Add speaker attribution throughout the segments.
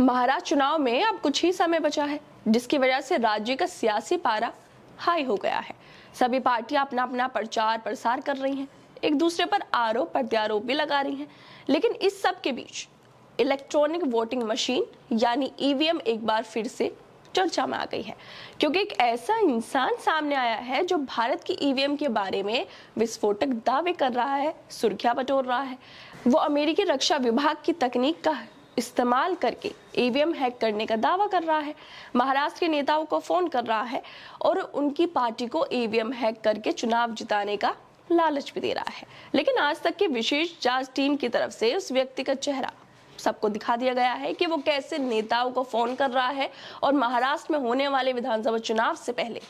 Speaker 1: महाराष्ट्र चुनाव में अब कुछ ही समय बचा है, जिसकी वजह से राज्य का सियासी पारा हाई हो गया है। सभी पार्टियां अपना अपना प्रचार प्रसार कर रही हैं, एक दूसरे पर आरोप प्रत्यारोप भी लगा रही हैं। लेकिन इस सब के बीच इलेक्ट्रॉनिक वोटिंग मशीन यानी ईवीएम एक बार फिर से चर्चा में आ गई है, क्योंकि एक ऐसा इंसान सामने आया है जो भारत की ईवीएम के बारे में विस्फोटक दावे कर रहा है, सुर्खियां बटोर रहा है। वो अमेरिकी रक्षा विभाग की तकनीक का इस्तेमाल करके ईवीएम हैक करने का दावा कर रहा है, महाराष्ट्र के नेताओं को फोन कर रहा है और उनकी पार्टी को ईवीएम हैक करके चुनाव जिताने का लालच भी दे रहा है। लेकिन आज तक की विशेष जांच टीम की तरफ से उस व्यक्ति का चेहरा सबको दिखा दिया गया है कि वो कैसे नेताओं को फोन कर रहा है और महाराष्ट्र में होने वाले विधानसभा चुनाव से पहले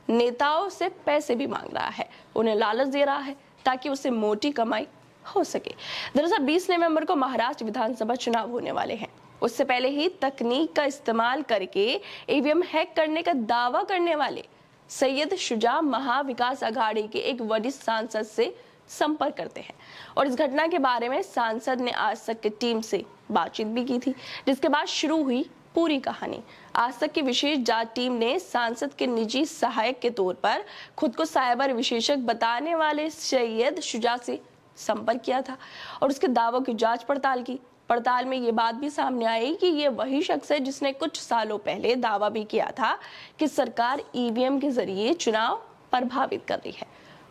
Speaker 1: नेताओं से पैसे भी मांग रहा है, उन्हें लालच दे रहा है ताकि उसे मोटी कमाई हो सके। दरअसल 20 नवंबर को महाराष्ट्र विधानसभा चुनाव होने वाले हैं। उससे पहले ही तकनीक का इस्तेमाल करके ईवीएम हैक करने का दावा करने वाले सैयद शुजा महाविकास अघाड़ी के एक वरिष्ठ सांसद से संपर्क करते हैं और इस घटना के बारे में सांसद ने आज तक की टीम से बातचीत भी की थी, जिसके बाद शुरू हुई पूरी कहानी। आज तक की विशेष जांच टीम ने सांसद के निजी सहायक के तौर पर खुद को साइबर विशेषज्ञ बताने वाले सैयद शुजा से संपर्क किया था और उसके दावों की जांच पड़ताल की। पड़ताल में ये बात भी सामने आई कि ये वही शख्स है जिसने कुछ सालों पहले दावा भी किया था कि सरकार ईवीएम के जरिए चुनाव प्रभावित कर रही है।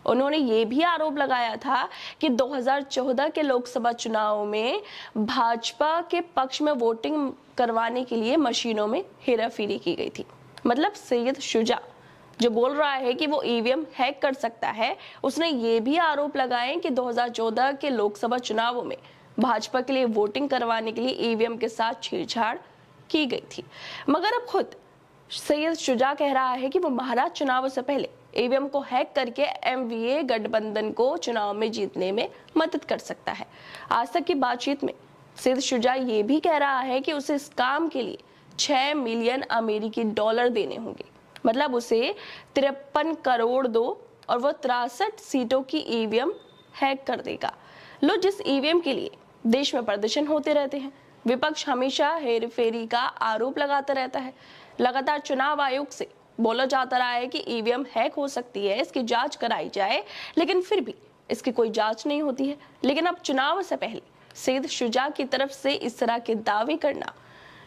Speaker 1: उन्होंने ये भी आरोप लगाया था कि 2014 के लोकसभा चुनाव में भाजपा के पक्ष में वोटिंग करवाने के लिए मशीनों में हेराफेरी की गई थी। मतलब सैयद शुजा जो बोल रहा है कि वो ईवीएम हैक कर सकता है, उसने ये भी आरोप लगाए कि 2014 के लोकसभा चुनावों में भाजपा के लिए वोटिंग करवाने के लिए ईवीएम के साथ छेड़छाड़ की गई थी। मगर अब खुद सैयद शुजा कह रहा है कि वो महाराष्ट्र चुनावों से पहले ईवीएम को हैक करके एमवीए गठबंधन को चुनाव में जीतने में मदद कर सकता है। आज तक की बातचीत में सैयद शुजा ये भी कह रहा है कि उसे इस काम के लिए 6 मिलियन अमेरिकी डॉलर देने होंगे। मतलब उसे 53 करोड़ दो और वो 63 सीटों की ईवीएम हैक कर देगा। लो, जिस ईवीएम के लिए देश में प्रदर्शन होते रहते हैं, विपक्ष हमेशा हेरफेरी का आरोप लगाता रहता है। लगातार चुनाव आयोग से बोला जाता रहा है कि ईवीएम हैक हो सकती है, इसकी जांच कराई जाए, लेकिन फिर भी इसकी कोई जांच नहीं होती है। लेकिन अब चुनाव से पहले सैयद शुजा की तरफ से इस तरह के दावे करना,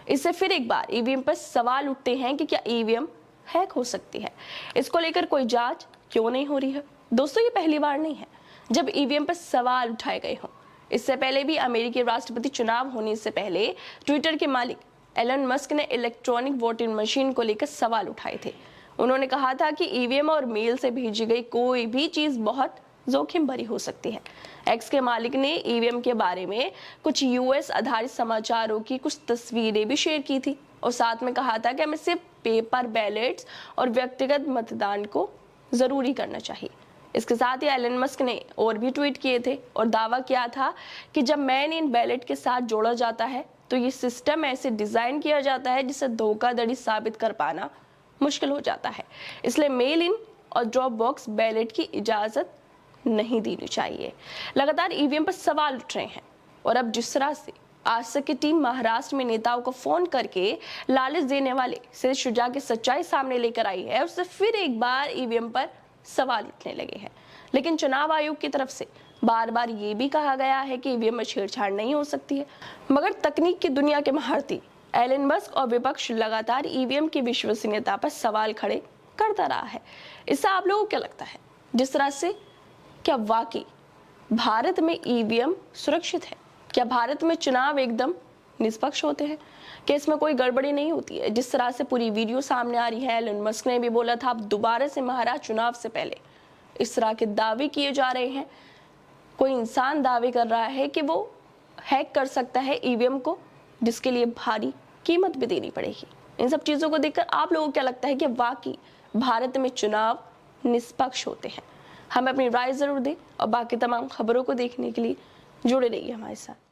Speaker 1: इससे फिर एक बार ईवीएम पर सवाल उठते हैं कि क्या ईवीएम हैक हो सकती है। इसको लेकर कोई जांच क्यों नहीं हो रही है? दोस्तों, ये पहली बार नहीं है जब ईवीएम पर सवाल उठाए गए हों। इससे पहले भी अमेरिकी राष्ट्रपति चुनाव होने से पहले ट्विटर के मालिक एलन मस्क ने इलेक्ट्रॉनिक वोटिंग मशीन को लेकर सवाल उठाए थे। उन्होंने कहा था कि ईवीएम और मेल से भेजी गई कोई भी चीज बहुत जोखिम भरी हो सकती है। एक्स के मालिक ने ईवीएम के बारे में कुछ यूएस आधारित समाचारों की कुछ तस्वीरें भी शेयर की थी और साथ में कहा था कि हमें सिर्फ पेपर बैलेट्स और व्यक्तिगत मतदान को जरूरी करना चाहिए। इसके साथ ही एलन मस्क ने और भी ट्वीट किए थे और दावा किया था कि जब मैन इन बैलेट के साथ जोड़ा जाता है तो ये सिस्टम ऐसे डिजाइन किया जाता है जिसे धोखाधड़ी साबित कर पाना मुश्किल हो जाता है, इसलिए मेल इन और ड्रॉप बॉक्स बैलेट की इजाजत नहीं देनी चाहिए। लगातार ईवीएम पर सवाल उठ रहे हैं और अब जिस तरह से आज तक की टीम महाराष्ट्र में नेताओं को फोन करके लालच देने वाले सैयद शुजा की सच्चाई सामने लेकर आई है, उससे फिर एक बार ईवीएम पर सवाल उठने लगे हैं। लेकिन चुनाव आयोग की तरफ से बार बार ये भी कहा गया है कि ईवीएम में छेड़छाड़ नहीं हो सकती है। मगर तकनीक की दुनिया के महारथी एलन मस्क और विपक्ष लगातार ईवीएम की विश्वसनीयता पर सवाल खड़े करता रहा है। इससे आप लोगों को क्या लगता है? जिस तरह से क्या वाकई भारत में ईवीएम सुरक्षित है? क्या भारत में चुनाव एकदम निष्पक्ष होते हैं? क्या इसमें कोई गड़बड़ी नहीं होती है? जिस तरह से पूरी वीडियो सामने आ रही है, एलन मस्क ने भी बोला था अब दोबारा से महाराष्ट्र चुनाव से पहले इस तरह के दावे किए जा रहे हैं। कोई इंसान दावे कर रहा है कि वो हैक कर सकता है ईवीएम को, जिसके लिए भारी कीमत भी देनी पड़ेगी। इन सब चीजों को देखकर आप लोगों को क्या लगता है कि वाकई भारत में चुनाव निष्पक्ष होते हैं? हमें अपनी राय जरूर दें और बाकी तमाम खबरों को देखने के लिए जुड़े रहिए हमारे साथ।